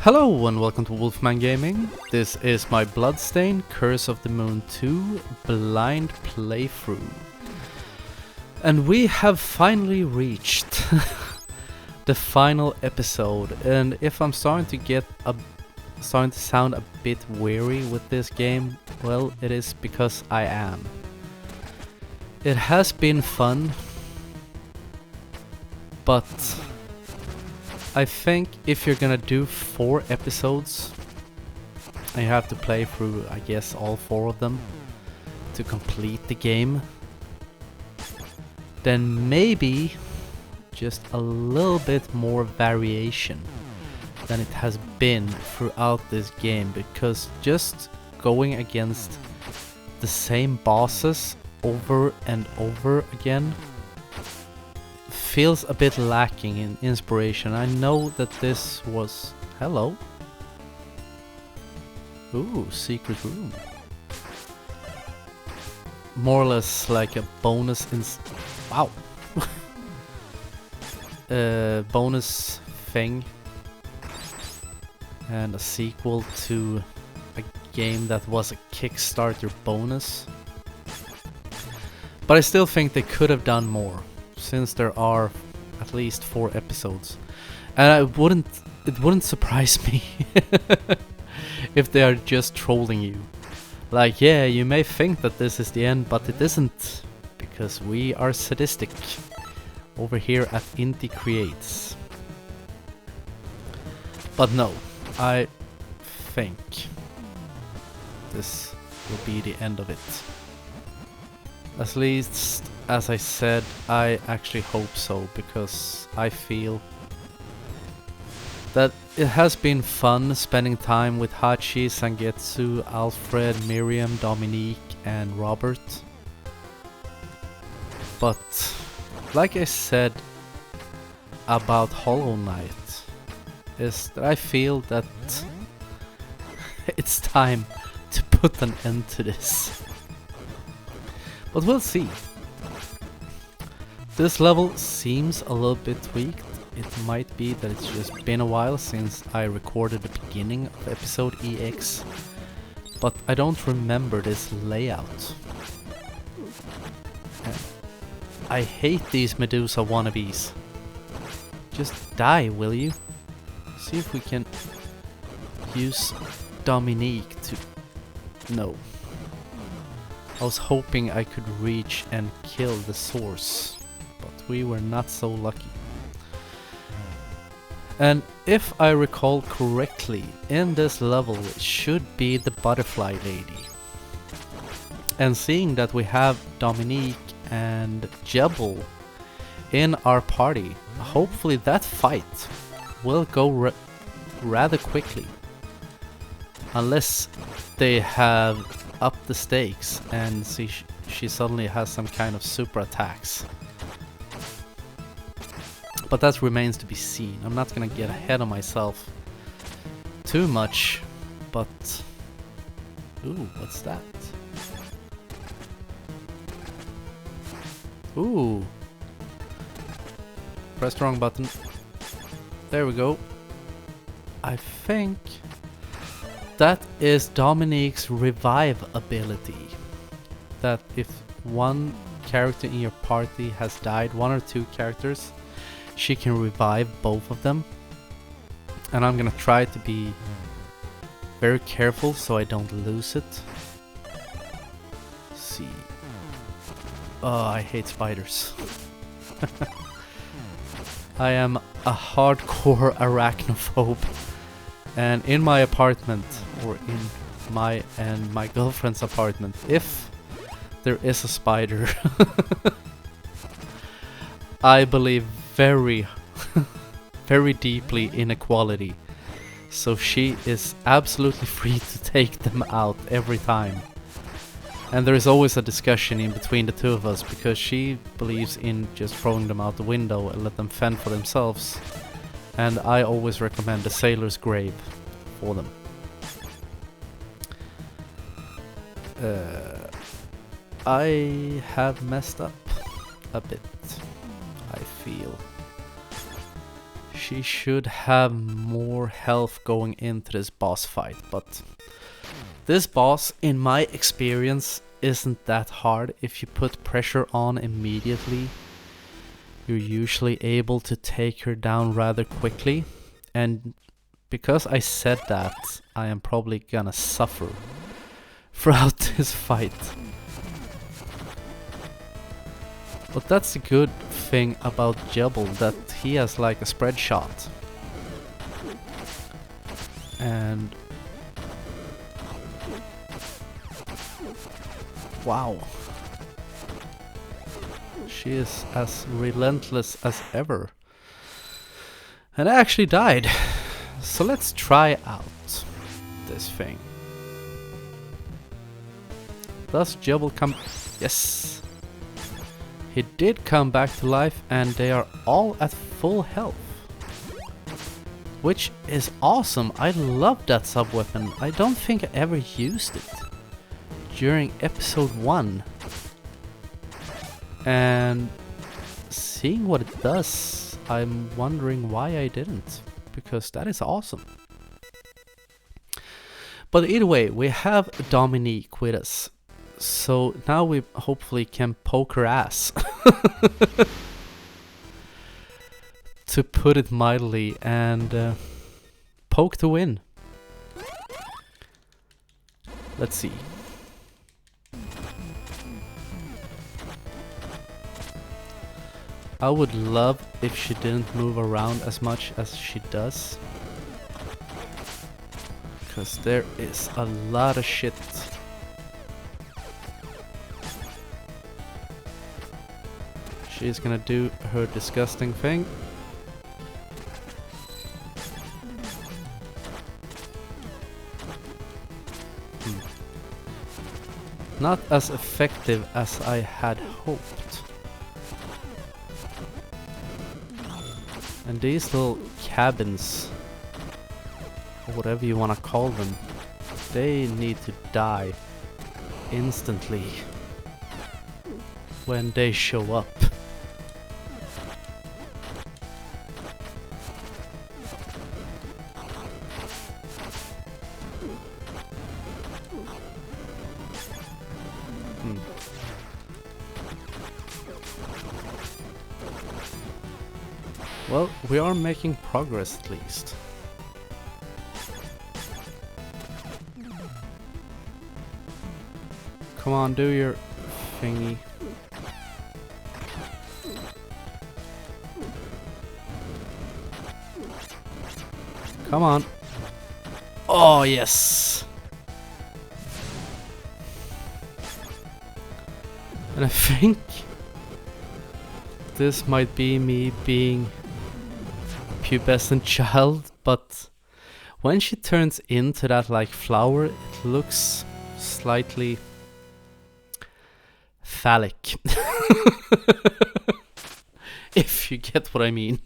Hello and welcome to Wolfman Gaming. This is my Bloodstained Curse of the Moon 2 blind playthrough. And we have finally reached the final episode. And if I'm starting to sound a bit weary with this game, well, it is because I am. It has been fun, but I think if you're gonna do 4 episodes, and you have to play through, I guess, all 4 of them to complete the game, then maybe just a little bit more variation than it has been throughout this game, because just going against the same bosses over and over again feels a bit lacking in inspiration. I know that this was... Hello? Ooh, secret room. More or less like a bonus wow. Bonus thing. And a sequel to a game that was a Kickstarter bonus. But I still think they could have done more, since there are at least 4 episodes. And it wouldn't surprise me if they are just trolling you. Like, yeah, you may think that this is the end, but it isn't, because we are sadistic over here at Inti Creates. But no, I think this will be the end of it. At least, as I said, I actually hope so, because I feel that it has been fun spending time with Hachi, Sangetsu, Alfred, Miriam, Dominique and Robert. But, like I said about Hollow Knight, is that I feel that it's time to put an end to this. But we'll see. This level seems a little bit tweaked. It might be that it's just been a while since I recorded the beginning of episode EX, but I don't remember this layout. I hate these Medusa wannabes. Just die, will you? See if we can use Dominique to... No. I was hoping I could reach and kill the source, but we were not so lucky. And if I recall correctly, in this level it should be the butterfly lady. And seeing that we have Dominique and Jebel in our party, hopefully that fight will go rather quickly. Unless they have upped the stakes and she suddenly has some kind of super attacks. But that remains to be seen. I'm not gonna get ahead of myself too much, but... Ooh, what's that? Ooh. Press the wrong button. There we go. I think that is Dominique's revive ability. That if one character in your party has died, 1 or 2 characters, she can revive both of them. And I'm gonna try to be very careful so I don't lose it. Let's see. Oh, I hate spiders. I am a hardcore arachnophobe. And in my apartment, or in my and my girlfriend's apartment, if there is a spider, I believe very, very deeply in equality. So she is absolutely free to take them out every time. And there is always a discussion in between the two of us, because she believes in just throwing them out the window and let them fend for themselves. And I always recommend the sailor's grave for them. I have messed up a bit, I feel. She should have more health going into this boss fight, but this boss, in my experience, isn't that hard. If you put pressure on immediately, you're usually able to take her down rather quickly. And because I said that, I am probably gonna suffer throughout this fight. But that's the good thing about Jebel, that he has like a spread shot. And wow. She is as relentless as ever. And I actually died. So let's try out this thing. Does Jebel come? Yes. He did come back to life, and they are all at full health. Which is awesome. I love that sub-weapon. I don't think I ever used it during episode 1. And seeing what it does, I'm wondering why I didn't. Because that is awesome. But either way, we have Dominique with us. So now we hopefully can poke her ass. To put it mildly, and poke to win. Let's see. I would love if she didn't move around as much as she does. Because there is a lot of shit. She's gonna do her disgusting thing. Not as effective as I had hoped. And these little cabins, or whatever you wanna call them, they need to die instantly when they show up. Well, we are making progress at least. Come on, do your thingy. Come on. Oh, yes. And I think this might be me being a pubescent child, but when she turns into that like flower, it looks slightly phallic. If you get what I mean.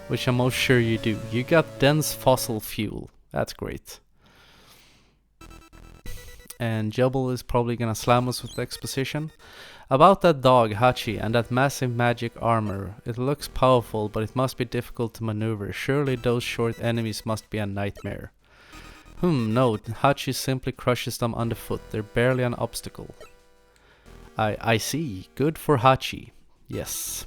Which I'm most sure you do. You got dense fossil fuel. That's great. And Jebel is probably gonna slam us with exposition. About that dog, Hachi, and that massive magic armor. It looks powerful, but it must be difficult to maneuver. Surely those short enemies must be a nightmare. No, Hachi simply crushes them underfoot. They're barely an obstacle. I see. Good for Hachi. Yes.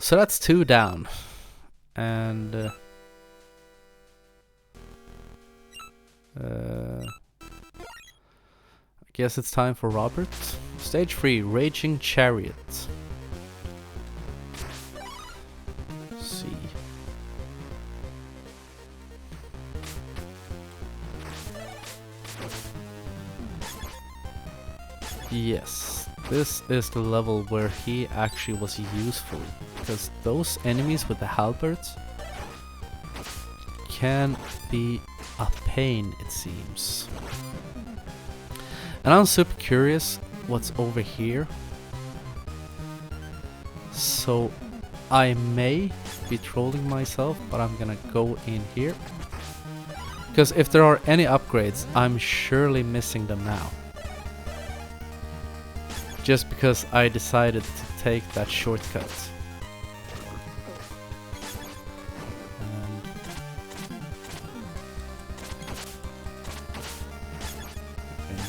So that's 2 down. And I guess it's time for Robert. Stage 3, Raging Chariot. Let's see. Yes, this is the level where he actually was useful, because those enemies with the halberds can be a pain, it seems. And I'm super curious what's over here, so I may be trolling myself, but I'm gonna go in here, because if there are any upgrades, I'm surely missing them now. Just because I decided to take that shortcut.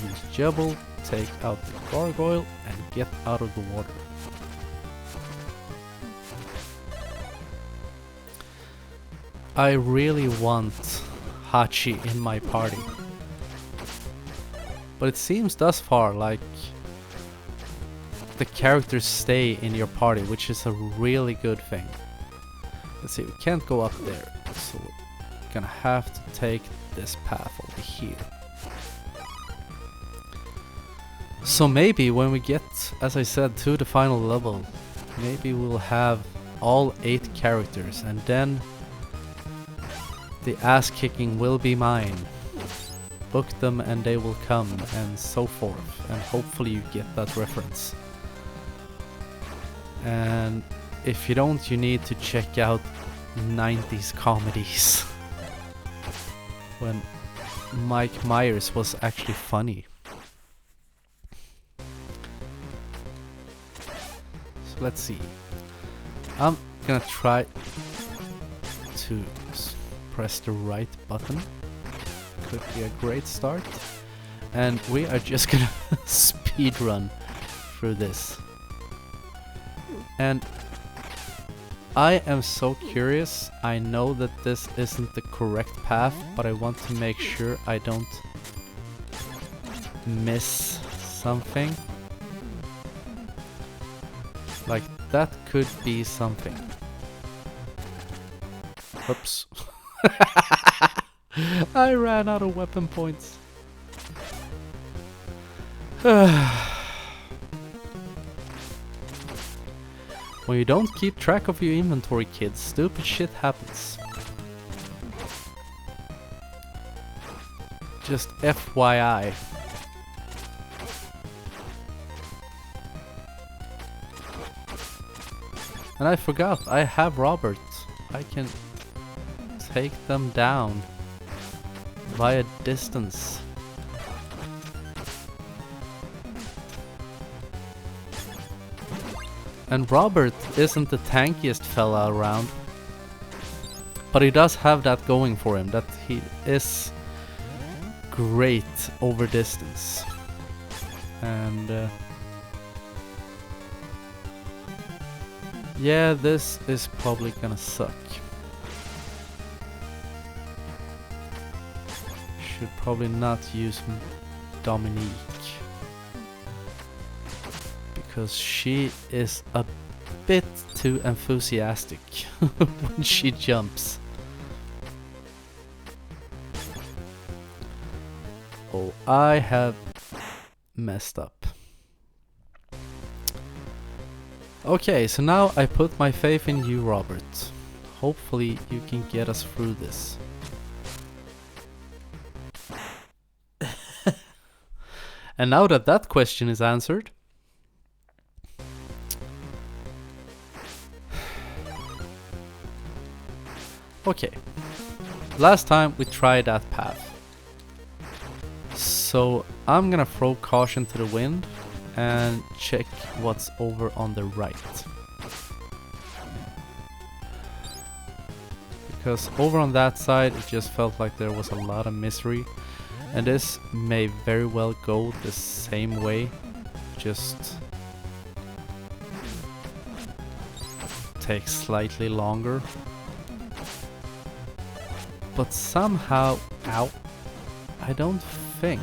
use Jebble, take out the gargoyle, and get out of the water. I really want Hachi in my party. But it seems thus far like the characters stay in your party, which is a really good thing. Let's see, we can't go up there, so we're gonna have to take this path over here. So maybe when we get, as I said, to the final level, maybe we'll have all 8 characters, and then the ass kicking will be mine. Book them and they will come, and so forth, and hopefully you get that reference. And if you don't, you need to check out 90s comedies when Mike Myers was actually funny. So let's see. I'm gonna try to press the right button. Could be a great start. And we are just gonna speed run through this. And I am so curious. I know that this isn't the correct path, but I want to make sure I don't miss something. Like, that could be something. Oops. I ran out of weapon points. When you don't keep track of your inventory, kids, stupid shit happens. Just FYI. And I forgot, I have Robert. I can take them down via distance. And Robert isn't the tankiest fella around, but he does have that going for him, that he is great over distance. And yeah, this is probably gonna suck. Should probably not use Dominique, because she is a bit too enthusiastic when she jumps. Oh, I have messed up. Okay, so now I put my faith in you, Robert. Hopefully you can get us through this. And now that that question is answered, okay, last time we tried that path, so I'm gonna throw caution to the wind and check what's over on the right, because over on that side it just felt like there was a lot of misery, and this may very well go the same way, just takes slightly longer. But somehow, ow, I don't think,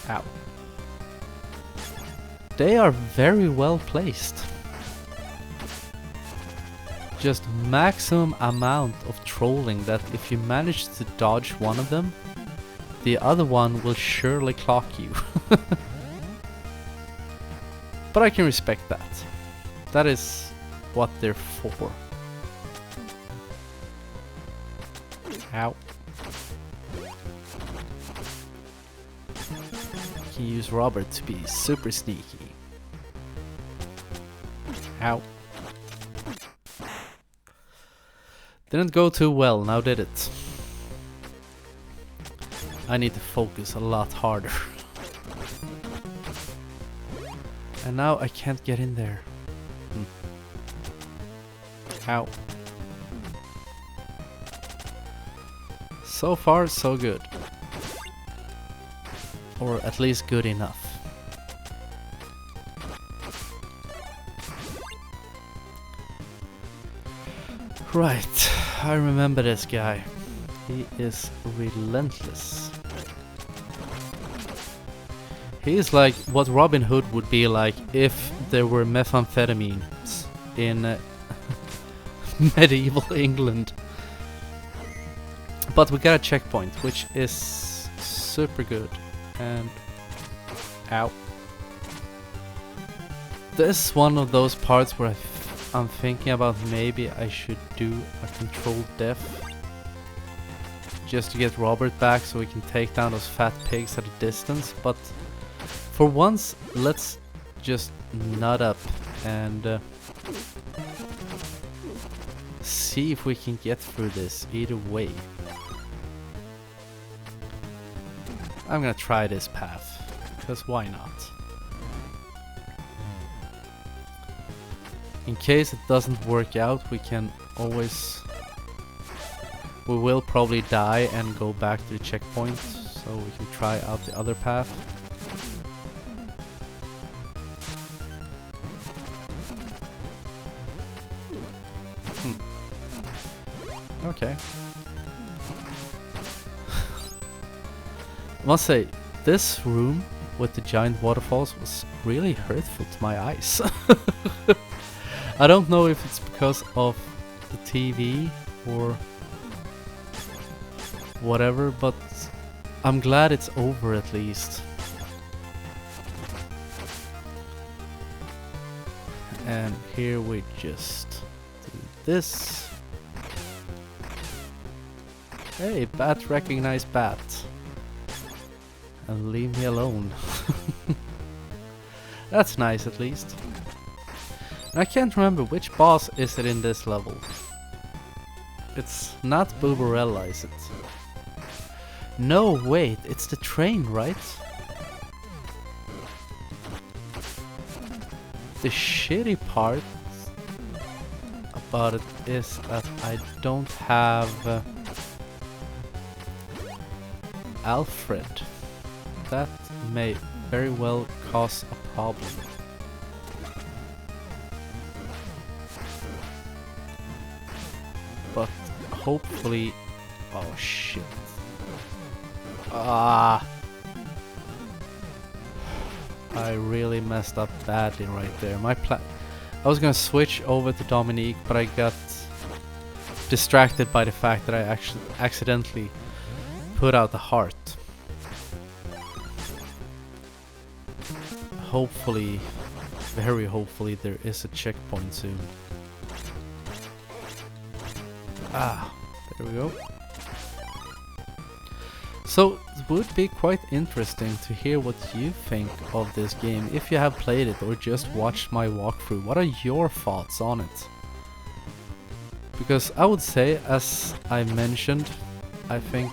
ow, they are very well placed. Just maximum amount of trolling that if you manage to dodge one of them, the other one will surely clock you. But I can respect that. That is what they're for. Ow. You can use Robert to be super sneaky. Ow. Didn't go too well, now did it? I need to focus a lot harder. And now I can't get in there. Ow. So far, so good. or at least good enough. Right, I remember this guy. He is relentless. He is like what Robin Hood would be like if there were methamphetamines in medieval England. But we got a checkpoint, which is super good. And ow. This is one of those parts where I'm thinking about maybe I should do a controlled death. Just to get Robert back so we can take down those fat pigs at a distance. But for once, let's just nut up and see if we can get through this either way. I'm gonna try this path, because why not? In case it doesn't work out, we can always... We will probably die and go back to the checkpoint, so we can try out the other path. Okay. I must say, this room with the giant waterfalls was really hurtful to my eyes. I don't know if it's because of the TV or whatever, but I'm glad it's over at least. And here we just do this. Hey, bat recognized bat. And leave me alone. That's nice at least. And I can't remember which boss is it in this level. It's not Booberella, is it? No, wait, it's the train, right? The shitty part about it is that I don't have Alfred. That may very well cause a problem. But hopefully... Oh shit. Ah! I really messed up badly right there. I was gonna switch over to Dominique, but I got distracted by the fact that I actually accidentally put out the heart. Hopefully, very hopefully, there is a checkpoint soon. Ah, there we go. So, it would be quite interesting to hear what you think of this game, if you have played it or just watched my walkthrough. What are your thoughts on it? Because I would say, as I mentioned, I think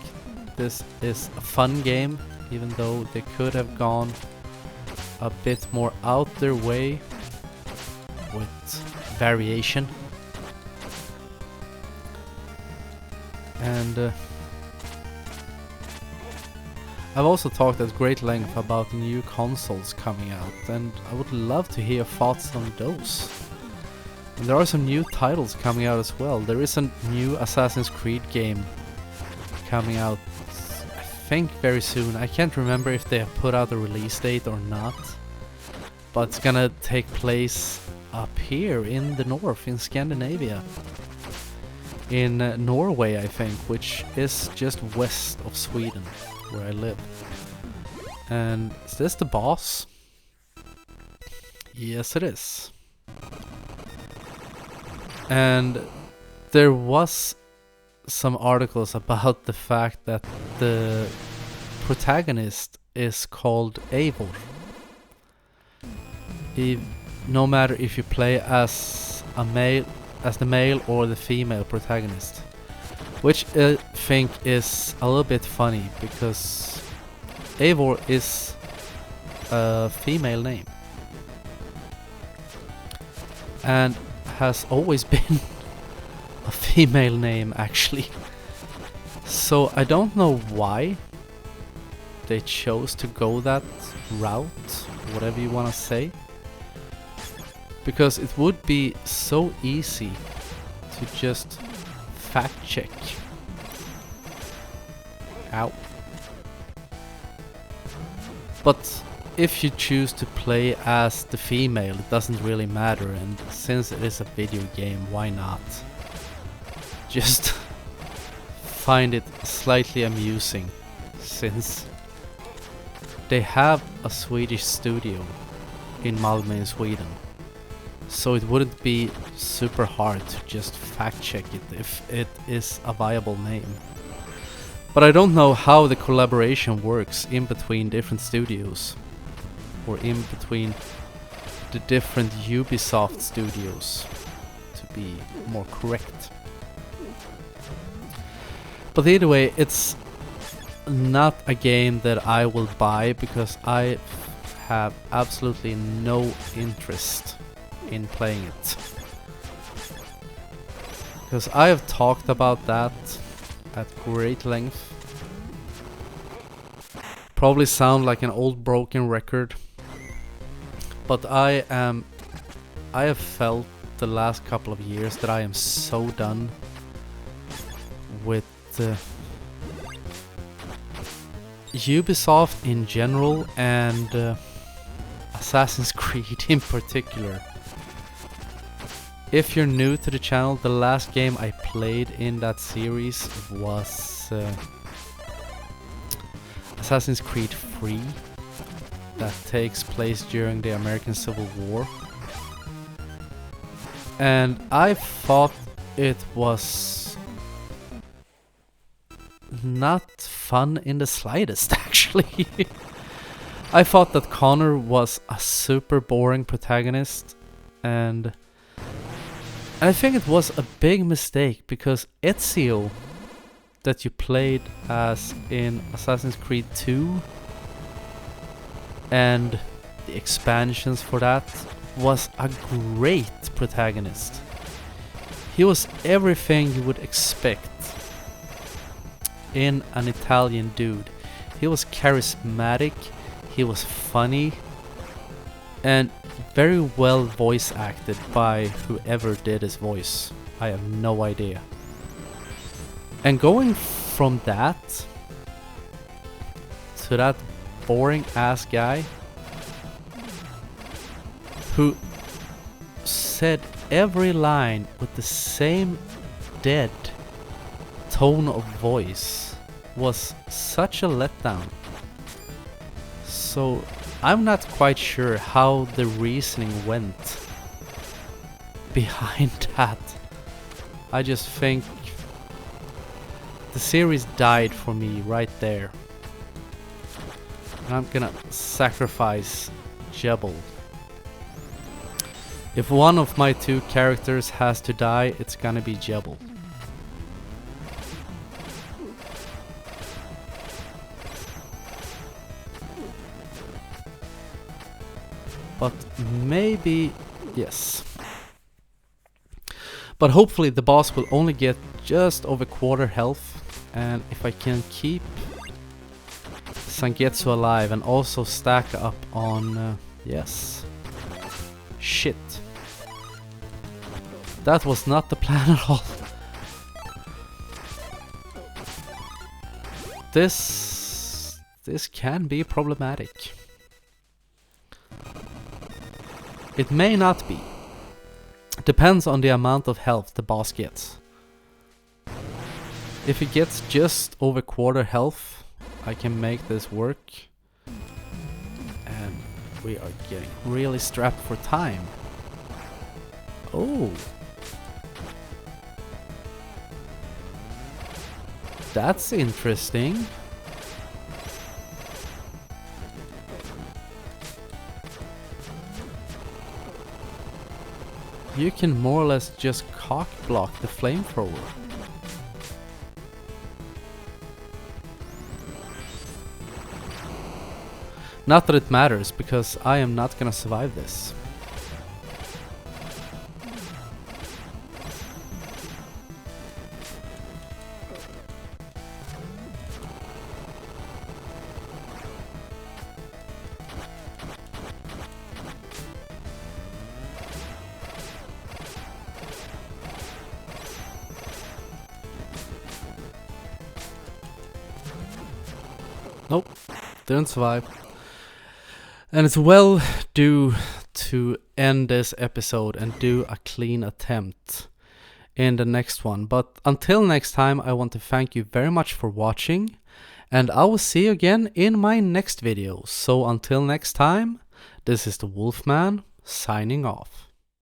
this is a fun game, even though they could have gone a bit more out their way with variation. And I've also talked at great length about the new consoles coming out, and I would love to hear your thoughts on those. And there are some new titles coming out as well. There is a new Assassin's Creed game coming out, I think very soon. I can't remember if they have put out a release date or not, but it's gonna take place up here in the north, in Scandinavia. In Norway, I think, which is just west of Sweden, where I live. And is this the boss? Yes, it is. And there was some articles about the fact that the protagonist is called Eivor. No matter if you play as the male or the female protagonist, which I think is a little bit funny because Eivor is a female name and has always been a female name actually. So I don't know why they chose to go that route, whatever you want to say. Because it would be so easy to just fact check. Ow. But if you choose to play as the female, it doesn't really matter, and since it is a video game, why not? Just find it slightly amusing, since they have a Swedish studio in Malmö in Sweden. So it wouldn't be super hard to just fact check it if it is a viable name. But I don't know how the collaboration works in between different studios, or in between the different Ubisoft studios, to be more correct. But either way, it's not a game that I will buy because I have absolutely no interest in playing it. Because I have talked about that at great length. Probably sound like an old broken record, but I have felt the last couple of years that I am so done with Ubisoft in general and Assassin's Creed in particular. If you're new to the channel, the last game I played in that series was Assassin's Creed 3, that takes place during the American Civil War. And I thought it was not fun in the slightest, actually. I thought that Connor was a super boring protagonist, and I think it was a big mistake because Ezio, that you played as in Assassin's Creed 2 and the expansions for that, was a great protagonist. He was everything you would expect in an Italian dude. He was charismatic, he was funny, and very well voice acted by whoever did his voice. I have no idea. And going from that to that boring ass guy who said every line with the same dead tone of voice was such a letdown. So I'm not quite sure how the reasoning went behind that. I just think the series died for me right there. And I'm gonna sacrifice Jebel. If one of my two characters has to die, it's gonna be Jebel. But maybe, yes. But hopefully the boss will only get just over quarter health, and if I can keep Sangetsu alive and also stack up on, yes. Shit. That was not the plan at all. This can be problematic. It may not be. Depends on the amount of health the boss gets. If he gets just over quarter health, I can make this work. And we are getting really strapped for time. Oh. That's interesting. You can more or less just cock block the flamethrower. Not that it matters, because I am not gonna survive this. Nope, didn't survive. And it's well due to end this episode and do a clean attempt in the next one. But until next time, I want to thank you very much for watching, and I will see you again in my next video. So until next time, this is the Wolfman signing off.